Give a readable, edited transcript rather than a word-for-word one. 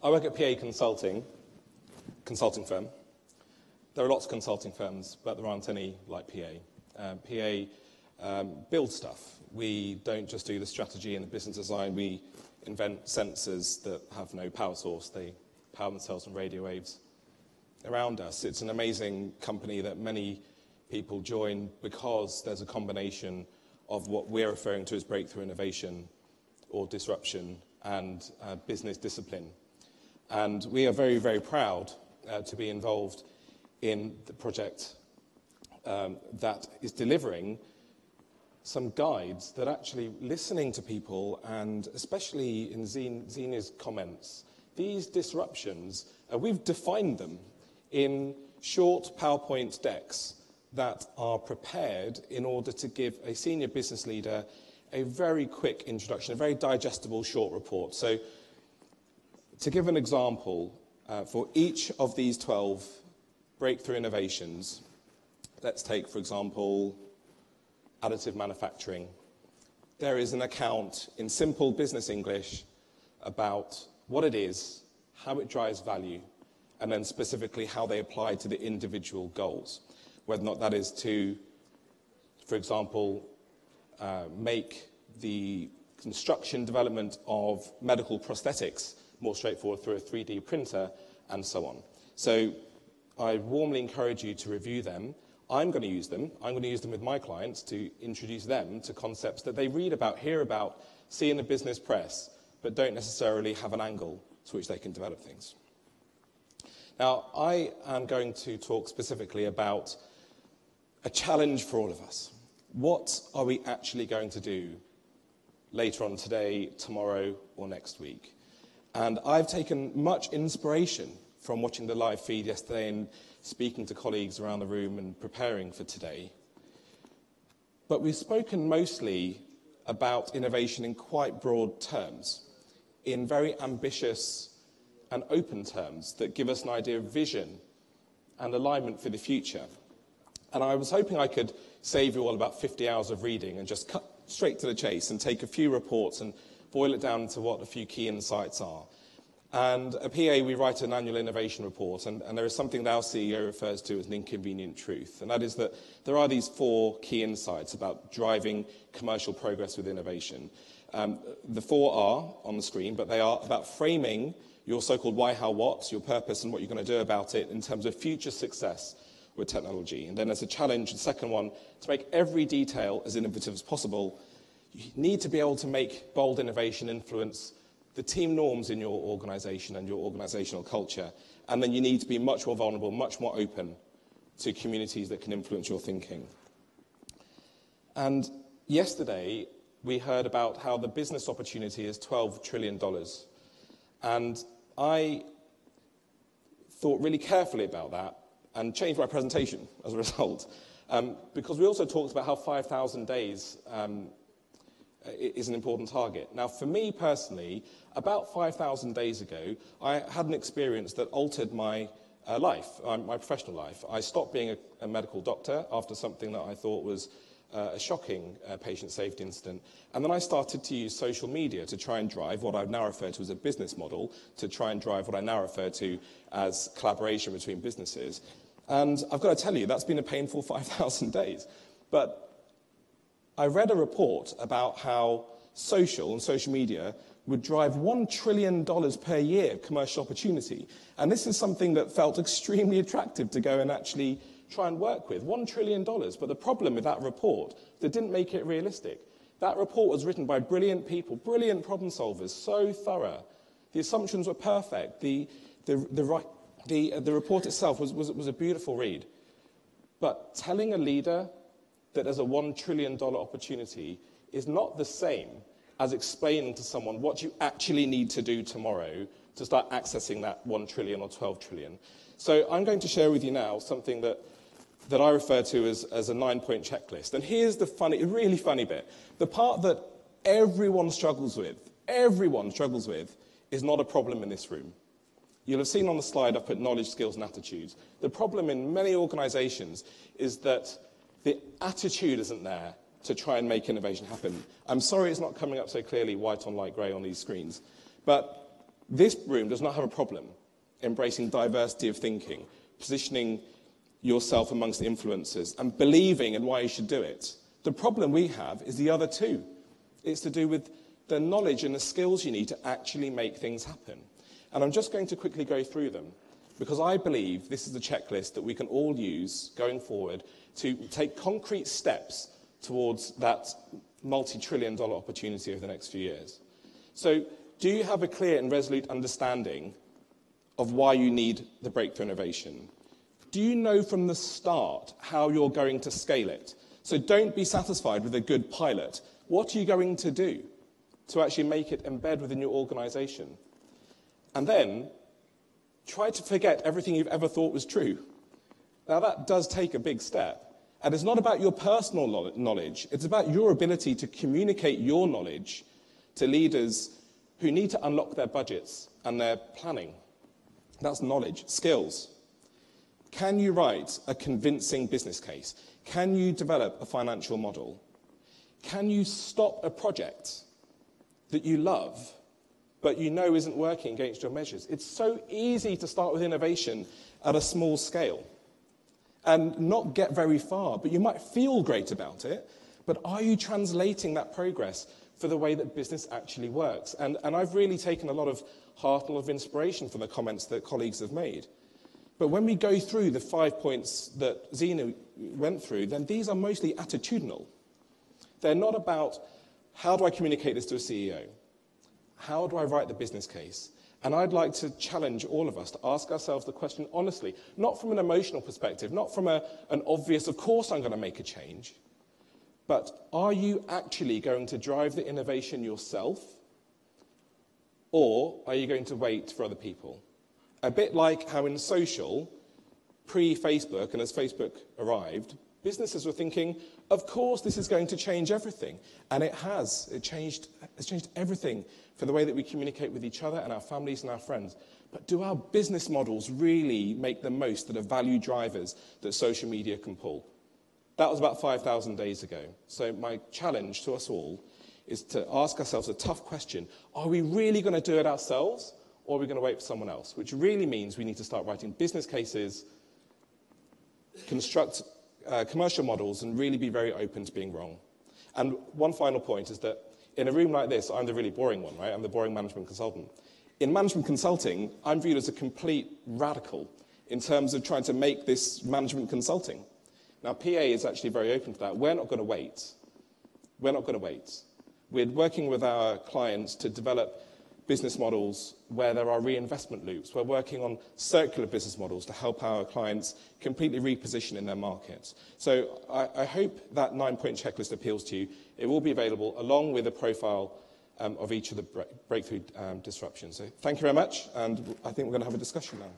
I work at PA consulting firm. There are lots of consulting firms, but there aren't any like PA. PA builds stuff. We don't just do the strategy and the business design. We invent sensors that have no power source. They power themselves from radio waves around us. It's an amazing company that many people join because there's a combination of what we're referring to as breakthrough innovation or disruption and business discipline. And we are very, very proud to be involved in the project that is delivering some guides that actually listening to people, and especially in Zina's comments, these disruptions, we've defined them in short PowerPoint decks that are prepared in order to give a senior business leader a very quick introduction, a very digestible short report. So to give an example, for each of these 12 breakthrough innovations, let's take, for example, additive manufacturing. There is an account in simple business English about what it is, how it drives value, and then specifically how they apply to the individual goals. Whether or not that is to, for example, make the construction development of medical prosthetics more straightforward through a 3D printer, and so on. So I warmly encourage you to review them. I'm going to use them. I'm going to use them with my clients to introduce them to concepts that they read about, hear about, see in the business press, but don't necessarily have an angle to which they can develop things. Now, I am going to talk specifically about a challenge for all of us. What are we actually going to do later on today, tomorrow, or next week? And I've taken much inspiration from watching the live feed yesterday and speaking to colleagues around the room and preparing for today. But we've spoken mostly about innovation in quite broad terms, in very ambitious and open terms that give us an idea of vision and alignment for the future. And I was hoping I could save you all about 50 hours of reading and just cut straight to the chase and take a few reports and boil it down to what a few key insights are. And at PA, we write an annual innovation report, and there is something that our CEO refers to as an inconvenient truth, and that is that there are these 4 key insights about driving commercial progress with innovation. The 4 are on the screen, but they are about framing your so-called why, how, what, your purpose, and what you're going to do about it in terms of future success with technology. And then as a challenge, the second one, to make every detail as innovative as possible, you need to be able to make bold innovation influence the team norms in your organization and your organizational culture. And then you need to be much more vulnerable, much more open to communities that can influence your thinking. And yesterday, we heard about how the business opportunity is $12 trillion. And I thought really carefully about that and changed my presentation as a result. Because we also talked about how 5,000 days is an important target. Now, for me personally, about 5,000 days ago, I had an experience that altered my life, my professional life. I stopped being a medical doctor after something that I thought was a shocking patient safety incident. And then I started to use social media to try and drive what I now refer to as a business model, to try and drive what I now refer to as collaboration between businesses. And I've got to tell you, that's been a painful 5,000 days. But I read a report about how social and social media would drive $1 trillion per year of commercial opportunity. And this is something that felt extremely attractive to go and actually try and work with. $1 trillion. But the problem with that report, they didn't make it realistic. That report was written by brilliant people, brilliant problem solvers, so thorough. The assumptions were perfect. The report itself was a beautiful read. But telling a leader that there's a $1 trillion opportunity is not the same as explaining to someone what you actually need to do tomorrow to start accessing that 1 trillion or 12 trillion. So I'm going to share with you now something that I refer to as a 9-point checklist. And here's the really funny bit. The part that everyone struggles with, is not a problem in this room. You'll have seen on the slide I've put knowledge, skills, and attitudes. The problem in many organizations is that the attitude isn't there to try and make innovation happen. I'm sorry it's not coming up so clearly white on light grey on these screens. But This room does not have a problem embracing diversity of thinking, positioning yourself amongst the influencers, and believing in why you should do it. The problem we have is the other two. It's to do with the knowledge and the skills you need to actually make things happen. And I'm just going to quickly go through them, because I believe this is the checklist that we can all use going forward to take concrete steps towards that multi-trillion-dollar opportunity over the next few years. So, do you have a clear and resolute understanding of why you need the breakthrough innovation? Do you know from the start how you're going to scale it? So don't be satisfied with a good pilot. What are you going to do to actually make it embed within your organization? And then try to forget everything you've ever thought was true. Now that does take a big step. And it's not about your personal knowledge. It's about your ability to communicate your knowledge to leaders who need to unlock their budgets and their planning. That's knowledge. Skills. Can you write a convincing business case? Can you develop a financial model? Can you stop a project that you love, but you know isn't working against your measures? It's so easy to start with innovation at a small scale and not get very far, but you might feel great about it, but are you translating that progress for the way that business actually works? And I've really taken a lot of heart and a lot of inspiration from the comments that colleagues have made. But when we go through the 5 points that Zena went through, then these are mostly attitudinal. They're not about, how do I communicate this to a CEO? How do I write the business case? And I'd like to challenge all of us to ask ourselves the question honestly, not from an emotional perspective, not from an obvious, of course I'm going to make a change, but are you actually going to drive the innovation yourself, or are you going to wait for other people? A bit like how in social, pre-Facebook, and as Facebook arrived, businesses were thinking, of course this is going to change everything. And it has. It's changed everything for the way that we communicate with each other and our families and our friends. But do our business models really make the most of the value drivers that social media can pull? That was about 5,000 days ago. So my challenge to us all is to ask ourselves a tough question. Are we really going to do it ourselves? Or are we going to wait for someone else? Which really means we need to start writing business cases, construct commercial models, and really be very open to being wrong. And one final point is that in a room like this, I'm the really boring one, right? I'm the boring management consultant. In management consulting, I'm viewed as a complete radical in terms of trying to make this management consulting. Now, PA is actually very open to that. We're not going to wait. We're not going to wait. We're working with our clients to develop business models where there are reinvestment loops. We're working on circular business models to help our clients completely reposition in their markets. So I hope that 9-point checklist appeals to you. It will be available along with a profile of each of the breakthrough disruptions. So thank you very much, and I think we're going to have a discussion now.